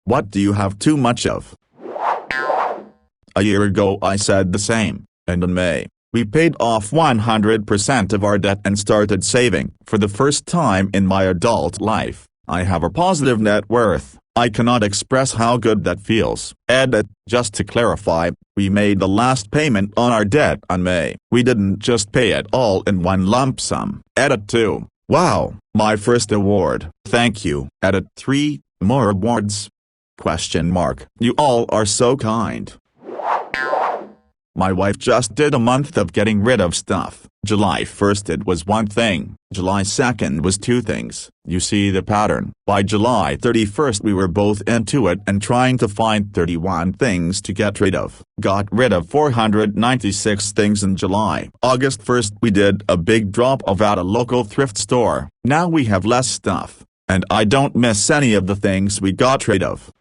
What do you have too much of? A year ago I said the same, and in May, we paid off 100% of our debt and started saving. For the first time in my adult life, I have a positive net worth. I cannot express how good that feels. Edit. Just to clarify, we made the last payment on our debt on May. We didn't just pay it all in one lump sum. Edit 2. Wow, my first award. Thank you. Edit 3. More awards? Question mark. You all are so kind. My wife just did a month of getting rid of stuff. July 1st it was one thing, July 2nd was two things. You see the pattern. By July 31st we were both into it and trying to find 31 things to get rid of. Got rid of 496 things in July. August 1st we did a big drop off at a local thrift store. Now we have less stuff, and I don't miss any of the things we got rid of.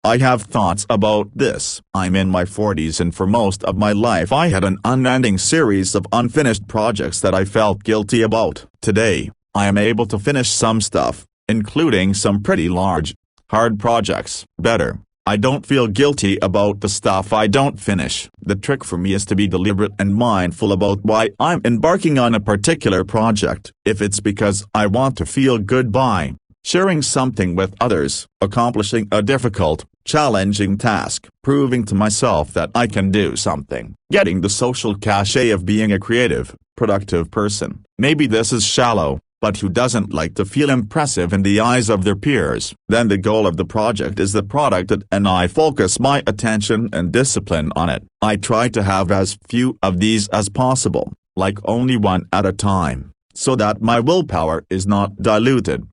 I have thoughts about this. I'm in my 40s and for most of my life I had an unending series of unfinished projects that I felt guilty about. Today, I am able to finish some stuff, including some pretty large, hard projects. Better, I don't feel guilty about the stuff I don't finish. The trick for me is to be deliberate and mindful about why I'm embarking on a particular project. If it's because I want to feel good by sharing something with others, accomplishing a difficult, challenging task, proving to myself that I can do something, getting the social cachet of being a creative, productive person. Maybe this is shallow, but who doesn't like to feel impressive in the eyes of their peers? Then the goal of the project is the product and I focus my attention and discipline on it. I try to have as few of these as possible, like only one at a time, so that my willpower is not diluted.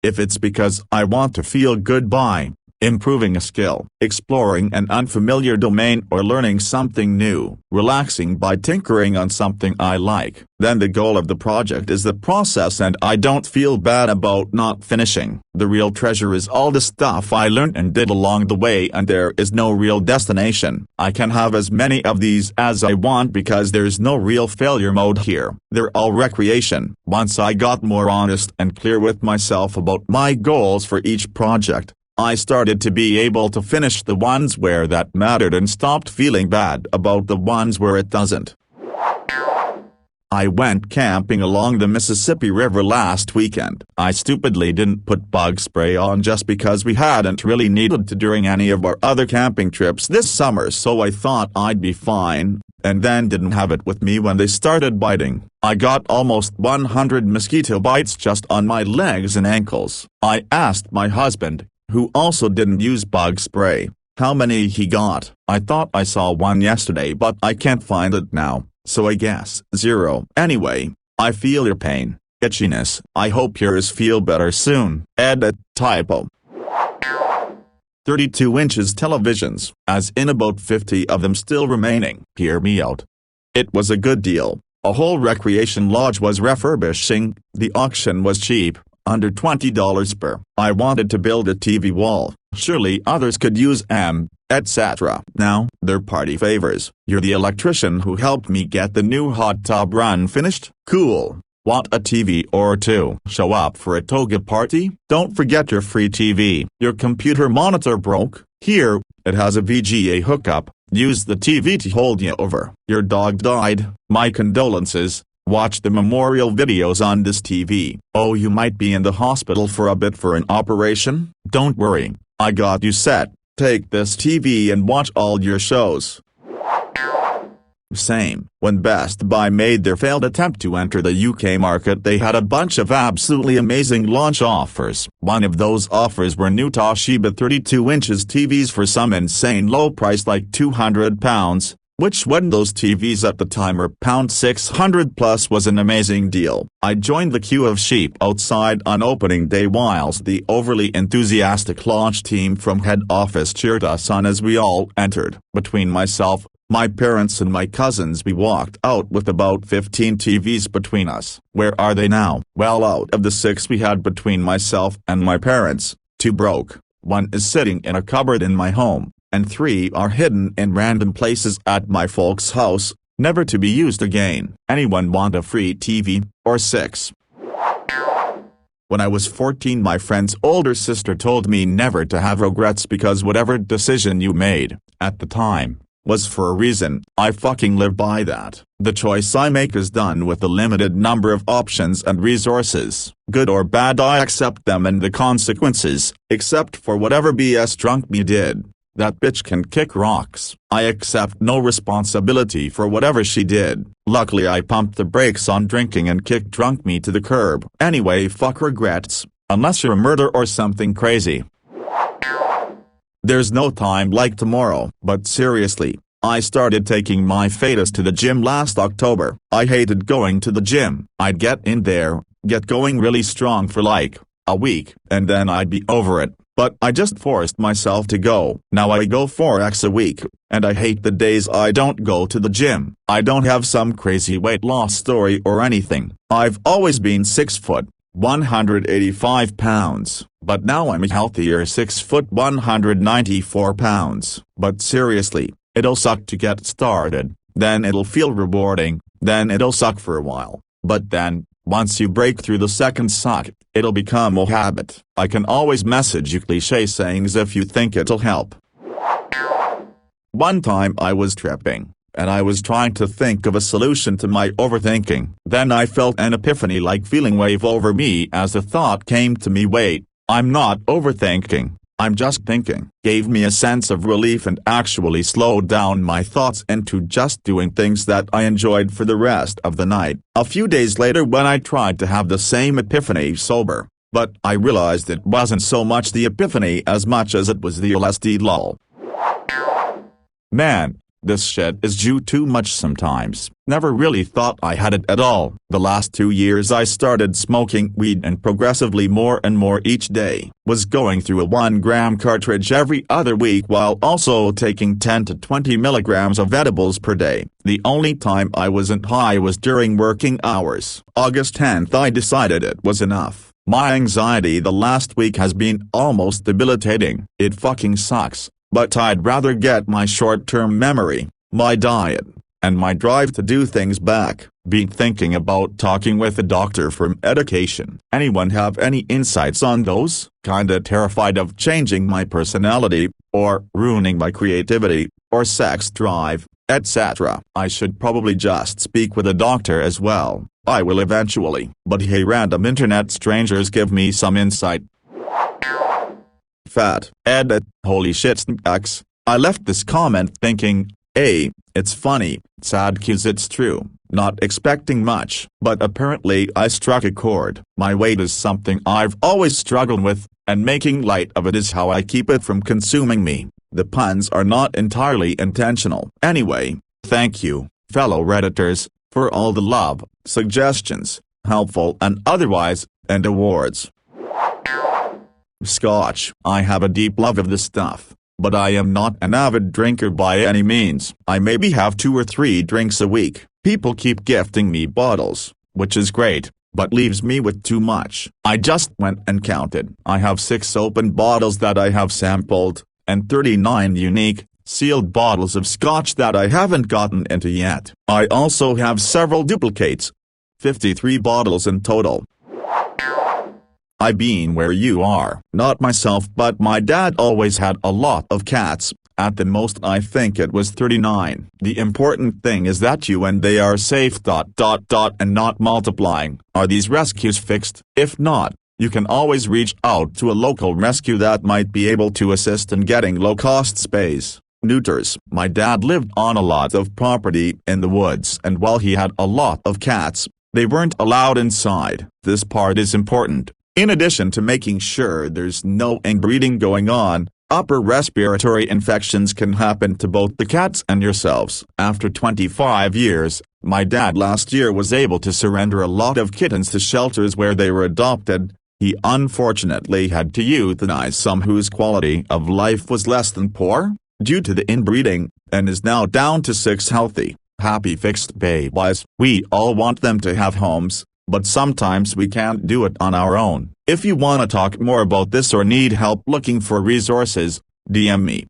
If it's because I want to feel good by improving a skill, exploring an unfamiliar domain or learning something new, relaxing by tinkering on something I like, then the goal of the project is the process and I don't feel bad about not finishing. The real treasure is all the stuff I learned and did along the way, and there is no real destination. I can have as many of these as I want because there's no real failure mode here. They're all recreation. Once I got more honest and clear with myself about my goals for each project, I started to be able to finish the ones where that mattered and stopped feeling bad about the ones where it doesn't. I went camping along the Mississippi River last weekend. I stupidly didn't put bug spray on just because we hadn't really needed to during any of our other camping trips this summer, so I thought I'd be fine, and then didn't have it with me when they started biting. I got almost 100 mosquito bites just on my legs and ankles. I asked my husband, who also didn't use bug spray, how many he got. I thought I saw one yesterday but I can't find it now, so I guess 0. Anyway, I feel your pain, itchiness. I hope yours feel better soon. Edit. Typo. 32 inches televisions, as in about 50 of them still remaining. Hear me out. It was a good deal. A whole recreation lodge was refurbishing. The auction was cheap, under $20 per. I wanted to build a TV wall. Surely others could use etc. Now, they're party favors. You're the electrician who helped me get the new hot tub run finished? Cool. Want a TV or two? Show up for a toga party? Don't forget your free TV. Your computer monitor broke? Here, it has a VGA hookup. Use the TV to hold you over. Your dog died? My condolences. Watch the memorial videos on this TV. Oh, you might be in the hospital for a bit for an operation? Don't worry, I got you set. Take this TV and watch all your shows. Same. When Best Buy made their failed attempt to enter the UK market, they had a bunch of absolutely amazing launch offers. One of those offers were new Toshiba 32 inches TVs for some insane low price like £200. Which when those TVs at the time were £600 plus was an amazing deal. I joined the queue of sheep outside on opening day whilst the overly enthusiastic launch team from head office cheered us on as we all entered. Between myself, my parents and my cousins, we walked out with about 15 TVs between us. Where are they now? Well, out of the 6 we had between myself and my parents, 2 broke, 1 is sitting in a cupboard in my home, and 3 are hidden in random places at my folks' house, never to be used again. Anyone want a free TV, or 6? When I was 14, my friend's older sister told me never to have regrets because whatever decision you made, at the time, was for a reason. I fucking live by that. The choice I make is done with a limited number of options and resources. Good or bad, I accept them and the consequences, except for whatever BS drunk me did. That bitch can kick rocks. I accept no responsibility for whatever she did. Luckily I pumped the brakes on drinking and kicked drunk me to the curb. Anyway, fuck regrets, unless you're a murderer or something crazy. There's no time like tomorrow. But seriously, I started taking my fetus to the gym last October. I hated going to the gym. I'd get in there, get going really strong for like a week, and then I'd be over it. But I just forced myself to go. Now I go 4x a week, and I hate the days I don't go to the gym. I don't have some crazy weight loss story or anything. I've always been 6 foot, 185 pounds, but now I'm a healthier 6 foot 194 pounds. But seriously, it'll suck to get started, then it'll feel rewarding, then it'll suck for a while, but then, once you break through the second suck, it'll become a habit. I can always message you cliché sayings if you think it'll help. One time I was tripping, and I was trying to think of a solution to my overthinking. Then I felt an epiphany like feeling wave over me as the thought came to me, wait, I'm not overthinking, I'm just thinking. Gave me a sense of relief and actually slowed down my thoughts into just doing things that I enjoyed for the rest of the night. A few days later when I tried to have the same epiphany sober, but I realized it wasn't so much the epiphany as much as it was the LSD lull. Man, this shit is too much sometimes. Never really thought I had it at all. The last 2 years I started smoking weed and progressively more and more each day. Was going through a 1-gram cartridge every other week while also taking 10 to 20 milligrams of edibles per day. The only time I wasn't high was during working hours. August 10th I decided it was enough. My anxiety the last week has been almost debilitating. It fucking sucks. But I'd rather get my short-term memory, my diet, and my drive to do things back. Been thinking about talking with a doctor for medication. Anyone have any insights on those? Kinda terrified of changing my personality, or ruining my creativity, or sex drive, etc. I should probably just speak with a doctor as well. I will eventually. But hey, random internet strangers, give me some insight. Fat edit. Holy shit, snacks. I left this comment thinking, A, it's funny, sad cause it's true, not expecting much. But apparently I struck a chord. My weight is something I've always struggled with, and making light of it is how I keep it from consuming me. The puns are not entirely intentional. Anyway, thank you, fellow Redditors, for all the love, suggestions, helpful and otherwise, and awards. Scotch. I have a deep love of this stuff, but I am not an avid drinker by any means. I maybe have 2 or 3 drinks a week. People keep gifting me bottles, which is great, but leaves me with too much. I just went and counted. I have 6 open bottles that I have sampled, and 39 unique, sealed bottles of scotch that I haven't gotten into yet. I also have several duplicates. 53 bottles in total. I been where you are. Not myself, but my dad always had a lot of cats. At the most I think it was 39. The important thing is that you and they are safe ... and not multiplying. Are these rescues fixed? If not, you can always reach out to a local rescue that might be able to assist in getting low-cost spays. Neuters. My dad lived on a lot of property in the woods, and while he had a lot of cats, they weren't allowed inside. This part is important. In addition to making sure there's no inbreeding going on, upper respiratory infections can happen to both the cats and yourselves. After 25 years, my dad last year was able to surrender a lot of kittens to shelters where they were adopted. He unfortunately had to euthanize some whose quality of life was less than poor, due to the inbreeding, and is now down to 6 healthy, happy fixed babies. We all want them to have homes, but sometimes we can't do it on our own. If you want to talk more about this or need help looking for resources, DM me.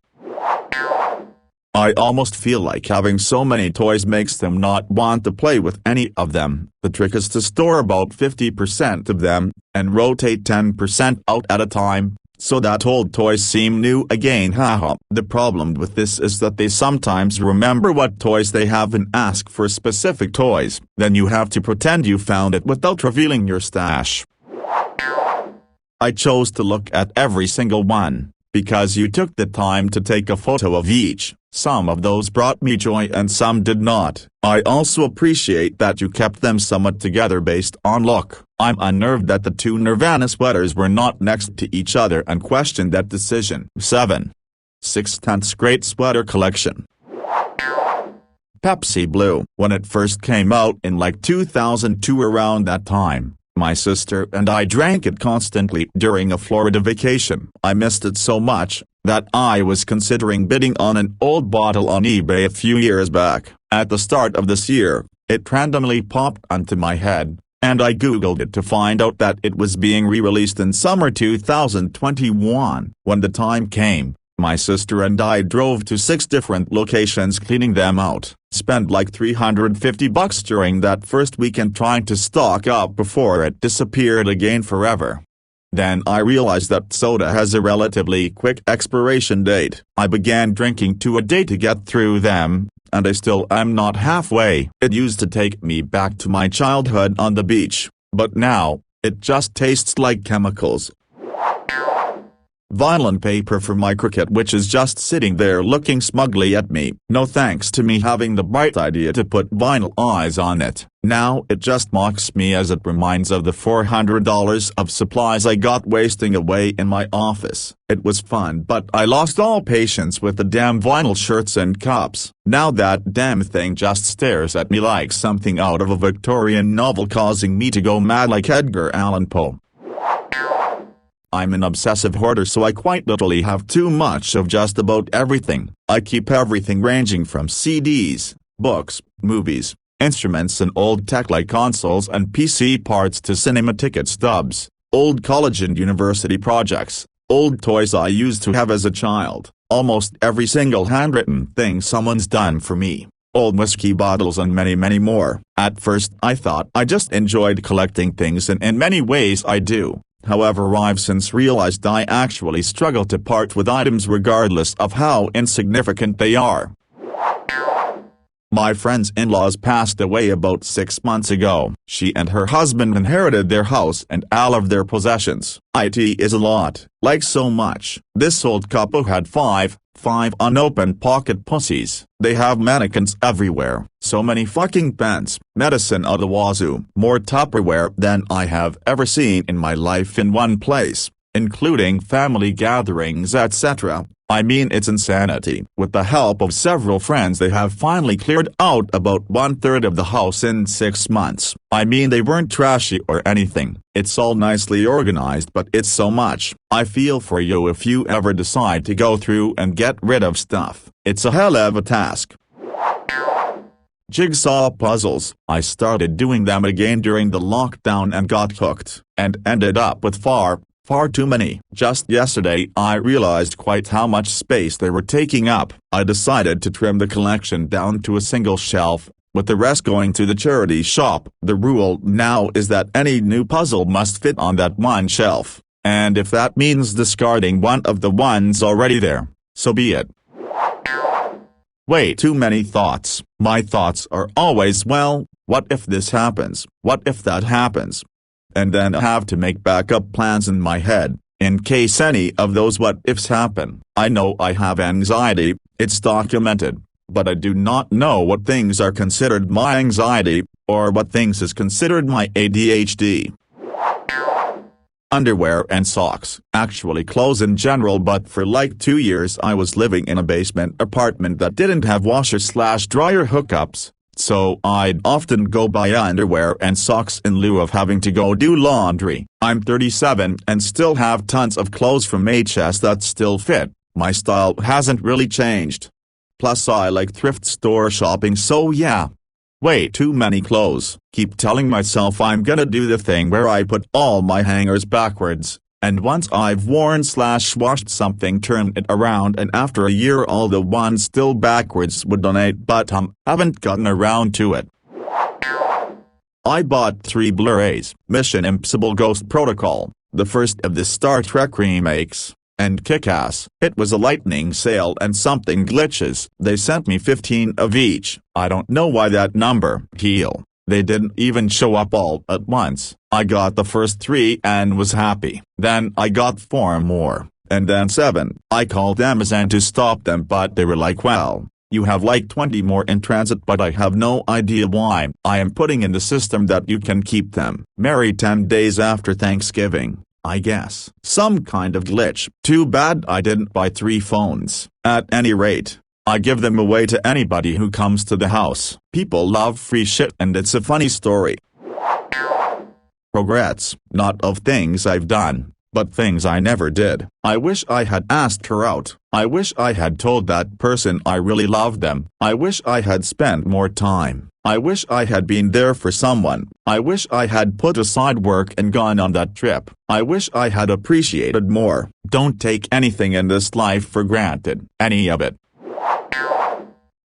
I almost feel like having so many toys makes them not want to play with any of them. The trick is to store about 50% of them, and rotate 10% out at a time, so that old toys seem new again. Haha. The problem with this is that they sometimes remember what toys they have and ask for specific toys. Then you have to pretend you found it without revealing your stash. I chose to look at every single one, because you took the time to take a photo of each. Some of those brought me joy and some did not. I also appreciate that you kept them somewhat together based on look. I'm unnerved that the two Nirvana sweaters were not next to each other and questioned that decision. 7. 6/10 Great Sweater Collection. Pepsi Blue. When it first came out in like 2002, around that time, my sister and I drank it constantly during a Florida vacation. I missed it so much that I was considering bidding on an old bottle on eBay a few years back. At the start of this year, it randomly popped onto my head, and I googled it to find out that it was being re-released in summer 2021. When the time came, my sister and I drove to 6 different locations cleaning them out, spent like $350 during that first weekend trying to stock up before it disappeared again forever. Then I realized that soda has a relatively quick expiration date. I began drinking 2 a day to get through them, and I still am not halfway. It used to take me back to my childhood on the beach, but now, it just tastes like chemicals. Vinyl paper for my Cricut, which is just sitting there looking smugly at me. No thanks to me having the bright idea to put vinyl eyes on it. Now it just mocks me as it reminds of the $400 of supplies I got wasting away in my office. It was fun, but I lost all patience with the damn vinyl shirts and cups. Now that damn thing just stares at me like something out of a Victorian novel, causing me to go mad like Edgar Allan Poe. I'm an obsessive hoarder, so I quite literally have too much of just about everything. I keep everything ranging from CDs, books, movies, instruments and old tech like consoles and PC parts to cinema ticket stubs, old college and university projects, old toys I used to have as a child, almost every single handwritten thing someone's done for me, old whiskey bottles and many, many more. At first I thought I just enjoyed collecting things, and in many ways I do. However, I've since realized I actually struggle to part with items regardless of how insignificant they are. My friend's in-laws passed away about 6 months ago. She and her husband inherited their house and all of their possessions. It is a lot, like so much. This old couple had five unopened pocket pussies. They have mannequins everywhere, so many fucking pens, medicine out the wazoo, more Tupperware than I have ever seen in my life in one place, including family gatherings, etc. I mean, it's insanity. With the help of several friends, they have finally cleared out about 1/3 of the house in 6 months. I mean, they weren't trashy or anything. It's all nicely organized, but it's so much. I feel for you if you ever decide to go through and get rid of stuff. It's a hell of a task. Jigsaw puzzles. I started doing them again during the lockdown and got hooked, and ended up with far too many. Just yesterday I realized quite how much space they were taking up. I decided to trim the collection down to a single shelf, with the rest going to the charity shop. The rule now is that any new puzzle must fit on that one shelf, and if that means discarding one of the ones already there, so be it. Way too many thoughts. My thoughts are always, well, what if this happens? What if that happens? And then I have to make backup plans in my head, in case any of those what-ifs happen. I know I have anxiety, it's documented, but I do not know what things are considered my anxiety, or what things is considered my ADHD. Underwear and socks, actually clothes in general, but for like 2 years I was living in a basement apartment that didn't have washer/dryer hookups. So I'd often go buy underwear and socks in lieu of having to go do laundry. I'm 37 and still have tons of clothes from HS that still fit. My style hasn't really changed. Plus I like thrift store shopping, so yeah. Way too many clothes. Keep telling myself I'm gonna do the thing where I put all my hangers backwards, And once I've worn/washed something, turn it around, and after a year all the ones still backwards would donate, but haven't gotten around to it. I bought 3 Blu-rays, Mission Impossible Ghost Protocol, the first of the Star Trek remakes, and Kick-Ass. It was a lightning sale and something glitches. They sent me 15 of each. I don't know why that number. They didn't even show up all at once. I got the first 3 and was happy. Then I got 4 more, and then 7. I called Amazon to stop them, but they were like, well, you have like 20 more in transit, but I have no idea why. I am putting in the system that you can keep them. Merry 10 days after Thanksgiving, I guess. Some kind of glitch. Too bad I didn't buy 3 phones. At any rate, I give them away to anybody who comes to the house. People love free shit, and it's a funny story. Regrets, not of things I've done, but things I never did. I wish I had asked her out. I wish I had told that person I really loved them. I wish I had spent more time. I wish I had been there for someone. I wish I had put aside work and gone on that trip. I wish I had appreciated more. Don't take anything in this life for granted. Any of it.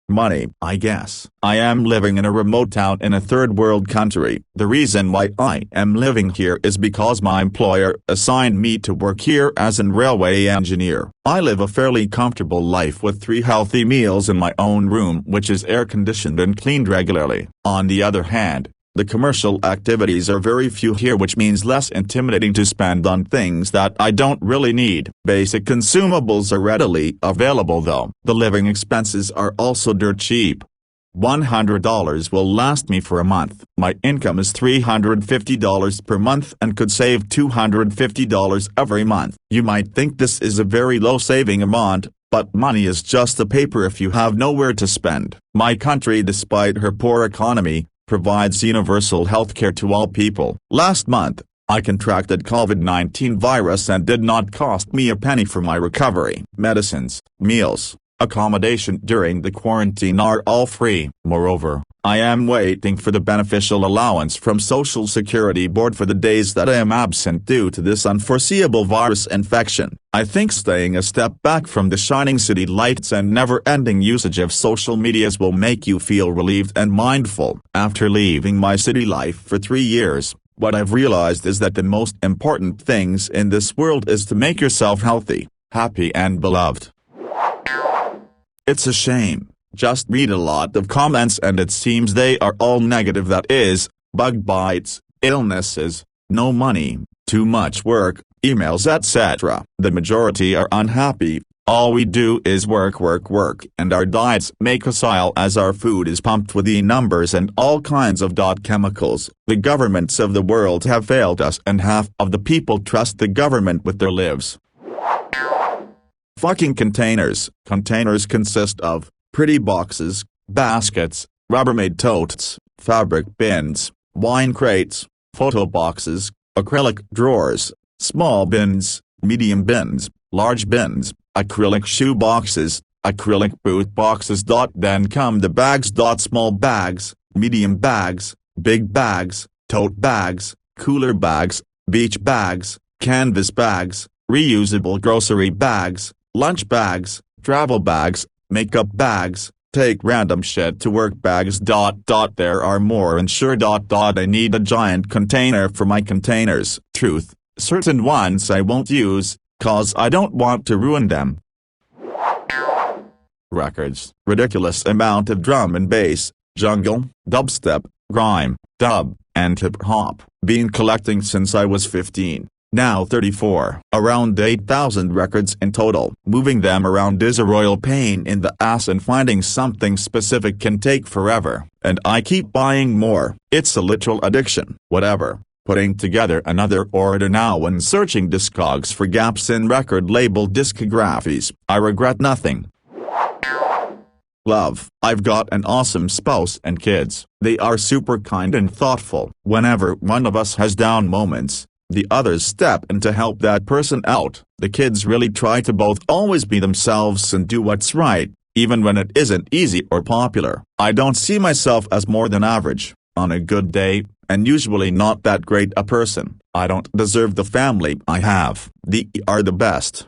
Money, I guess. I am living in a remote town in a third world country. The reason why I am living here is because my employer assigned me to work here as an railway engineer. I live a fairly comfortable life with 3 healthy meals in my own room, which is air conditioned and cleaned regularly. On the other hand, the commercial activities are very few here, which means less intimidating to spend on things that I don't really need. Basic consumables are readily available though. The living expenses are also dirt cheap. $100 will last me for a month. My income is $350 per month and could save $250 every month. You might think this is a very low saving amount, but money is just a paper if you have nowhere to spend. My country, despite her poor economy, provides universal healthcare to all people. Last month, I contracted COVID-19 virus and did not cost me a penny for my recovery. Medicines, meals, accommodation during the quarantine are all free. Moreover, I am waiting for the beneficial allowance from Social Security Board for the days that I am absent due to this unforeseeable virus infection. I think staying a step back from the shining city lights and never-ending usage of social medias will make you feel relieved and mindful. After leaving my city life for 3 years, what I've realized is that the most important things in this world is to make yourself healthy, happy and beloved. It's a shame. Just read a lot of comments and it seems they are all negative, that is, bug bites, illnesses, no money, too much work, emails etc. The majority are unhappy. All we do is work, and our diets make us ill as our food is pumped with numbers and all kinds of chemicals. The governments of the world have failed us and half of the people trust the government with their lives. Fucking containers. Containers consist of pretty boxes, baskets, Rubbermaid totes, fabric bins, wine crates, photo boxes, acrylic drawers, small bins, medium bins, large bins, acrylic shoe boxes, acrylic boot boxes. Then come the bags. Small bags, medium bags, big bags, tote bags, cooler bags, beach bags, canvas bags, reusable grocery bags, lunch bags, travel bags, makeup bags, take random shit to work bags. There are more and sure. I need a giant container for my containers. Truth, certain ones I won't use, cause I don't want to ruin them. Records, ridiculous amount of drum and bass, jungle, dubstep, grime, dub, and hip-hop. Been collecting since I was 15. Now 34. Around 8,000 records in total. Moving them around is a royal pain in the ass, and finding something specific can take forever. And I keep buying more. It's a literal addiction. Whatever. Putting together another order now and searching Discogs for gaps in record label discographies. I regret nothing. Love. I've got an awesome spouse and kids. They are super kind and thoughtful. Whenever one of us has down moments, the others step in to help that person out. The kids really try to both always be themselves and do what's right, even when it isn't easy or popular. I don't see myself as more than average, on a good day, and usually not that great a person. I don't deserve the family I have. They are the best.